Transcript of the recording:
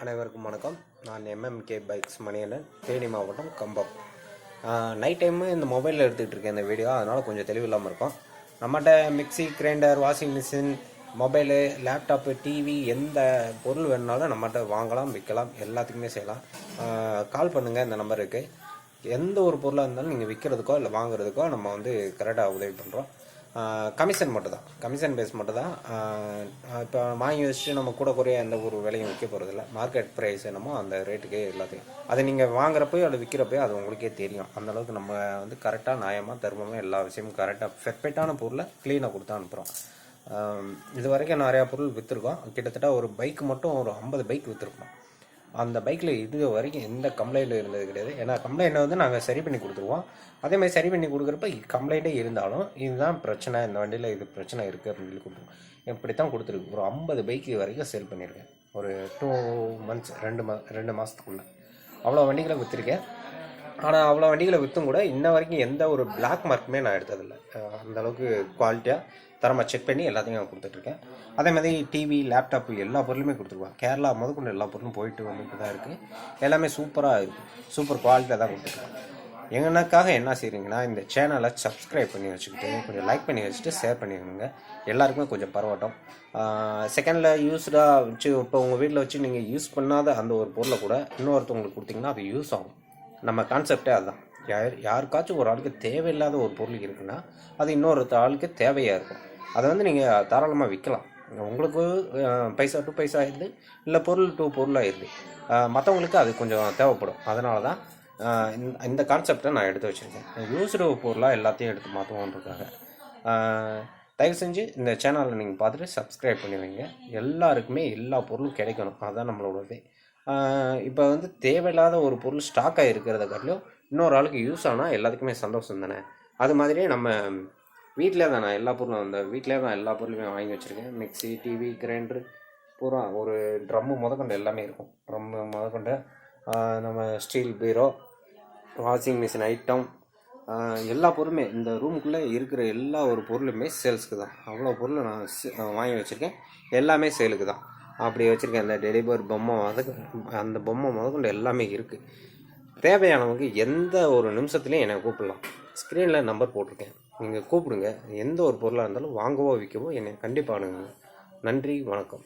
அனைவருக்கும் வணக்கம். நான் எம்எம்கே பைக்ஸ் மணியண்ணன், தேனி மாவட்டம், கம்பம். நைட் டைமு இந்த மொபைலில் எடுத்துக்கிட்டு இருக்கேன் இந்த வீடியோ, அதனால் கொஞ்சம் தெளிவு இல்லாமல் இருக்கும். நம்மகிட்ட mixie, grinder, washing machine, mobile, laptop, TV எந்த பொருள் வேணுனாலும் நம்மகிட்ட வாங்கலாம், விற்கலாம், எல்லாத்துக்குமே செய்யலாம். கால் பண்ணுங்கள் இந்த நம்பருக்கு. எந்த ஒரு பொருளாக இருந்தாலும் நீங்கள் விற்கிறதுக்கோ இல்லை வாங்குறதுக்கோ நம்ம வந்து கரெக்டாக உதவி பண்ணுறோம். கமிஷன் மட்டும் தான், கமிஷன் பேஸ் மட்டும் தான். இப்போ வாங்கி வச்சுட்டு நம்ம கூட குறைய எந்த ஒரு விலையும் விற்க போகிறதில்ல. மார்க்கெட் ப்ரைஸ் என்னமோ அந்த ரேட்டுக்கே எல்லாத்தையும் அதை நீங்கள் வாங்குறப்போ அதை விற்கிறப்போ அது உங்களுக்கே தெரியும். அந்தளவுக்கு நம்ம வந்து கரெக்டாக நியாயமாக தர்மமாக எல்லா விஷயமும் கரெக்டாக பெர்ஃபெக்டான பொருளை க்ளீனாக கொடுத்தா அனுப்புகிறோம். இது வரைக்கும் நிறையா பொருள் விற்றுருக்கோம். கிட்டத்தட்ட ஒரு பைக்கு மட்டும் ஒரு 50 பைக் விற்றுருக்கோம். அந்த பைக்கில் இது வரைக்கும் எந்த கம்ப்ளைண்ட்டும் இருந்தது கிடையாது. ஏன்னா கம்ப்ளைண்ட்டை வந்து நாங்கள் சரி பண்ணி கொடுத்துருவோம். அதேமாதிரி சரி பண்ணி கொடுக்குறப்ப கம்ப்ளைண்ட்டே இருந்தாலும் இதுதான் பிரச்சனை, இந்த வண்டியில் இது பிரச்சனை இருக்குது அப்படின்னு சொல்லி கொடுத்துருவோம். இப்படி தான் கொடுத்துருக்கு. ஒரு 50 பைக்கு வரைக்கும் சேல் பண்ணியிருக்கேன். ஒரு 2 மந்த்ஸ், 2 மாதத்துக்குள்ளே அவ்வளோ வண்டிகளை விற்றுருக்கேன். ஆனால் அவ்வளோ வண்டிகளை விற்றும் கூட இன்ன வரைக்கும் எந்த ஒரு பிளாக் மார்க்குமே நான் எடுத்ததில்லை. அந்தளவுக்கு குவாலிட்டியாக தரமாக செக் பண்ணி எல்லாத்தையும் நான் கொடுத்துட்ருக்கேன். அதே மாதிரி டிவி, லேப்டாப்பு எல்லா பொருளுமே கொடுத்துருவேன். கேரளா முதற்கொண்டு எல்லா பொருளும் போயிட்டு வந்துட்டு தான் இருக்குது. எல்லாமே சூப்பராக இருக்குது. சூப்பர் குவாலிட்டியாக தான் கொடுத்துருக்கேன். எங்களுக்காக என்ன செய்கிறீங்கன்னா, இந்த சேனலை சப்ஸ்கிரைப் பண்ணி வச்சுக்கிட்டு கொஞ்சம் லைக் பண்ணி வச்சுட்டு ஷேர் பண்ணிக்கணுங்க. எல்லாருக்குமே கொஞ்சம் பரவாட்டும். செகண்டில் யூஸ்டாக வச்சு இப்போ உங்கள் வீட்டில் வச்சு நீங்கள் யூஸ் பண்ணாத அந்த ஒரு பொருளை கூட இன்னொருத்தவங்களுக்கு கொடுத்தீங்கன்னா அது யூஸ் ஆகும். நம்ம கான்செப்டே அதுதான். யாருக்காச்சும் ஒரு ஆளுக்கு தேவையில்லாத ஒரு பொருள் இருக்குன்னா அது இன்னொரு ஆளுக்கு தேவையாக இருக்கும். அதை வந்து நீங்கள் தாராளமாக விற்கலாம். உங்களுக்கு பைசா டு பைசா ஆயிடுது, இல்லை பொருள் டு பொருள் ஆயிடுது. மற்றவங்களுக்கு அது கொஞ்சம் தேவைப்படும். அதனால தான் இந்த கான்செப்டை நான் எடுத்து வச்சுருக்கேன். யூஸ்டு பொருளாக எல்லாத்தையும் எடுத்து மாற்றுவோன்றதுக்காக. தயவு செஞ்சு இந்த சேனலை நீங்கள் பார்த்துட்டு சப்ஸ்கிரைப் பண்ணி வைங்க. எல்லாருக்குமே எல்லா பொருளும் கிடைக்கணும், அதுதான் நம்மளோடது. இப்போ வந்து தேவையில்லாத ஒரு பொருள் ஸ்டாக்காக இருக்கிறத காட்டிலும் இன்னொரு ஆளுக்கு யூஸ் ஆனால் எல்லாத்துக்குமே சந்தோஷம் தானே. அது மாதிரியே நம்ம வீட்டிலே தான் நான் எல்லா பொருளும் வீட்டிலே தான் எல்லா பொருளுமே வாங்கி வச்சுருக்கேன். மிக்சி, டிவி, கிரைண்டரு பூரா ஒரு ட்ரம்மு முதற்கொண்டு எல்லாமே இருக்கும். ட்ரம்மு முதற்கொண்டு நம்ம ஸ்டீல் பீரோ, வாஷிங் மிஷின் ஐட்டம், எல்லா பொருளுமே இந்த ரூமுக்குள்ளே இருக்கிற எல்லா ஒரு பொருளுமே சேல்ஸுக்கு தான். அவ்வளோ பொருள் நான் வாங்கி வச்சுருக்கேன். எல்லாமே சேலுக்கு தான். அப்படி வச்சுருக்கேன். அந்த டெலிபர் பொம்மை அந்த பொம்மை முதற்கொண்டு எல்லாமே இருக்குது. தேவையானவங்க எந்த ஒரு நிமிஷத்துலையும் என்னை கூப்பிடலாம். ஸ்க்ரீனில் நம்பர் போட்டிருக்கேன், நீங்கள் கூப்பிடுங்க. எந்த ஒரு பொருளாக இருந்தாலும் வாங்கவோ விற்கவோ என்னை கண்டிப்பாக அணுகுங்க. நன்றி, வணக்கம்.